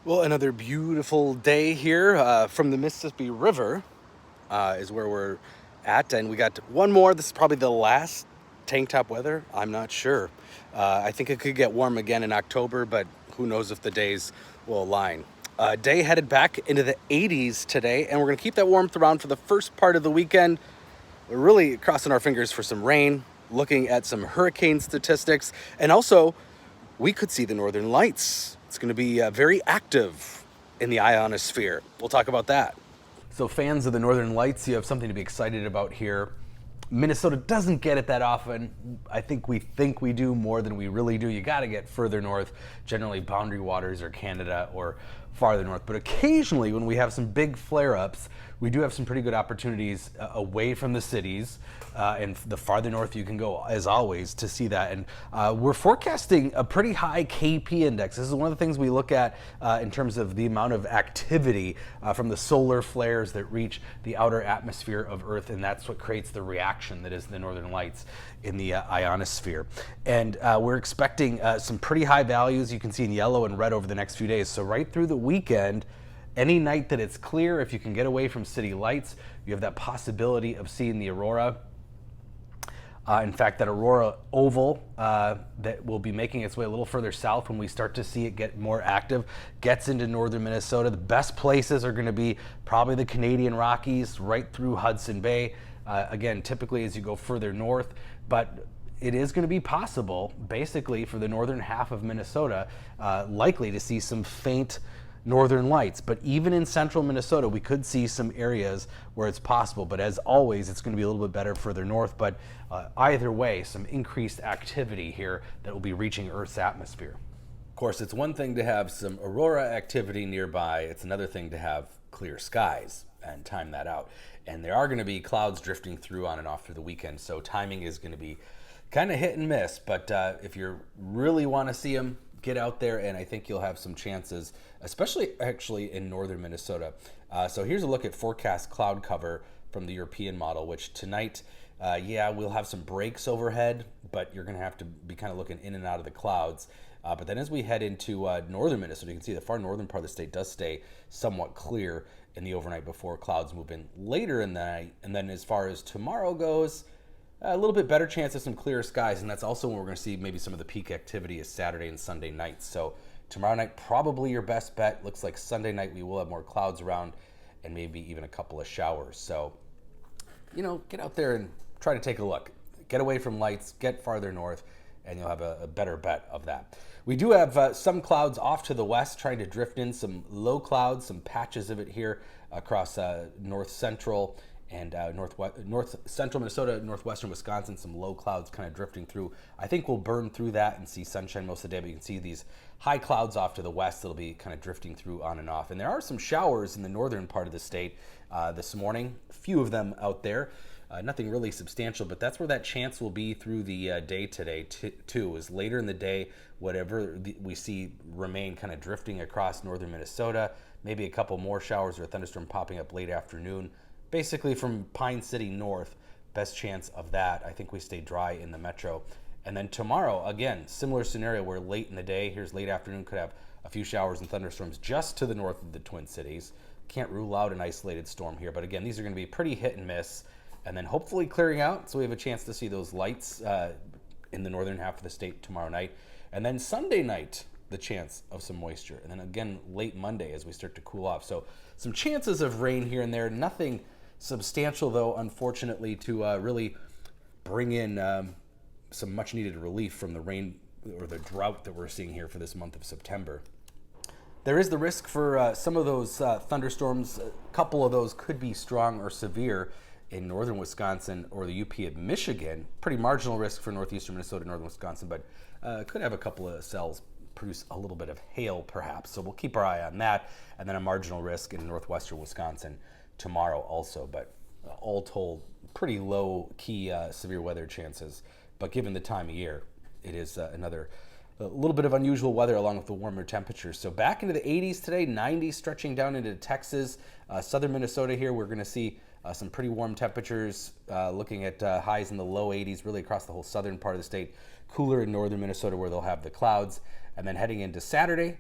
Well, another beautiful day here from the Mississippi River is where we're at, and we got one more. This is probably the last tank top weather. I'm not sure. I think it could get warm again in October, but who knows if the days will align. Day headed back into the 80s today, and we're going to keep that warmth around for the first part of the weekend. We're really crossing our fingers for some rain, looking at some hurricane statistics, and also we could see the northern lights. It's going to be very active in the ionosphere. We'll talk about that. So, fans of the northern lights, you have something to be excited about here. Minnesota doesn't get it that often. I think we do more than we really do. You got to get further north, generally boundary waters or Canada or farther north. But occasionally, when we have some big flare-ups, we do have some pretty good opportunities away from the cities, and the farther north you can go, as always, to see that. And we're forecasting a pretty high KP index. This is one of the things we look at in terms of the amount of activity from the solar flares that reach the outer atmosphere of Earth, and that's what creates the reaction that is the northern lights in the ionosphere. And we're expecting some pretty high values you can see in yellow and red over the next few days. So right through the weekend, any night that it's clear, if you can get away from city lights, you have that possibility of seeing the aurora. In fact, that aurora oval that will be making its way a little further south when we start to see it get more active gets into northern Minnesota. The best places are going to be probably the Canadian Rockies, right through Hudson Bay. Again, typically as you go further north, but it is going to be possible, basically, for the northern half of Minnesota, likely to see some faint northern lights. But even in central Minnesota, we could see some areas where it's possible. But as always, it's going to be a little bit better further north. But either way, some increased activity here that will be reaching Earth's atmosphere. Of course, it's one thing to have some aurora activity nearby. It's another thing to have clear skies and time that out. And there are going to be clouds drifting through on and off through the weekend. So timing is going to be kind of hit and miss. But if you really want to see them, get out there, and I think you'll have some chances, especially actually in northern Minnesota. So here's a look at forecast cloud cover from the European model, which tonight, we'll have some breaks overhead, but you're going to have to be kind of looking in and out of the clouds. But then as we head into northern Minnesota, you can see the far northern part of the state does stay somewhat clear in the overnight before clouds move in later in the night. And then as far as tomorrow goes, a little bit better chance of some clearer skies, and that's also when we're going to see maybe some of the peak activity is Saturday and Sunday nights. So tomorrow night, probably your best bet. Looks like Sunday night we will have more clouds around and maybe even a couple of showers. So, get out there and try to take a look. Get away from lights, get farther north, and you'll have a better bet of that. We do have some clouds off to the west trying to drift in, some low clouds, some patches of it here across north central and north central Minnesota, northwestern Wisconsin, some low clouds kind of drifting through. I think we'll burn through that and see sunshine most of the day, but you can see these high clouds off to the west that'll be kind of drifting through on and off. And there are some showers in the northern part of the state this morning, a few of them out there. Nothing really substantial, but that's where that chance will be through the day today, too, is later in the day, whatever we see remain kind of drifting across northern Minnesota, maybe a couple more showers or a thunderstorm popping up late afternoon. Basically from Pine City north, best chance of that. I think we stay dry in the metro. And then tomorrow, again, similar scenario where late in the day, here's late afternoon, could have a few showers and thunderstorms just to the north of the Twin Cities. Can't rule out an isolated storm here, but again, these are going to be pretty hit and miss. And then hopefully clearing out, so we have a chance to see those lights in the northern half of the state tomorrow night. And then Sunday night, the chance of some moisture. And then again, late Monday as we start to cool off. So some chances of rain here and there, nothing substantial, though, unfortunately, to really bring in some much needed relief from the rain or the drought that we're seeing here for this month of September. There is the risk for some of those thunderstorms. A couple of those could be strong or severe in northern Wisconsin or the UP of Michigan. Pretty marginal risk for northeastern Minnesota, northern Wisconsin, but could have a couple of cells produce a little bit of hail, perhaps. So we'll keep our eye on that. And then a marginal risk in northwestern Wisconsin tomorrow also, but all told, pretty low key severe weather chances. But given the time of year, it is another a little bit of unusual weather along with the warmer temperatures. So back into the 80s today, 90s stretching down into Texas, southern Minnesota here. We're going to see some pretty warm temperatures, looking at highs in the low 80s really across the whole southern part of the state. Cooler in northern Minnesota where they'll have the clouds. And then heading into Saturday,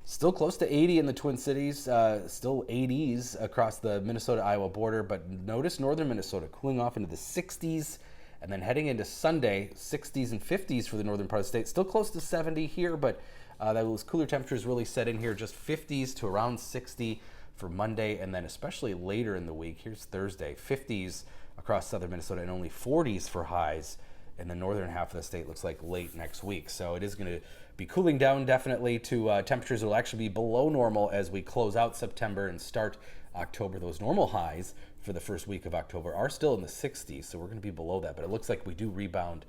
Still close to 80 in the Twin Cities, still 80s across the Minnesota-Iowa border, but notice northern Minnesota cooling off into the 60s, and then heading into Sunday, 60s and 50s for the northern part of the state. Still close to 70 here, but those cooler temperatures really set in here, just 50s to around 60 for Monday, and then especially later in the week, here's Thursday, 50s across southern Minnesota and only 40s for highs in the northern half of the state, looks like late next week. So it is going to be cooling down definitely to temperatures that will actually be below normal as we close out September and start October. Those normal highs for the first week of October are still in the 60s, so we're going to be below that. But it looks like we do rebound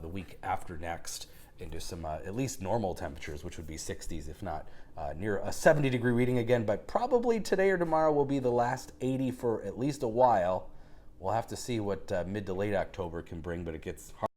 the week after next into some at least normal temperatures, which would be 60s, if not near a 70-degree reading again. But probably today or tomorrow will be the last 80 for at least a while. We'll have to see what mid to late October can bring, but it gets hard.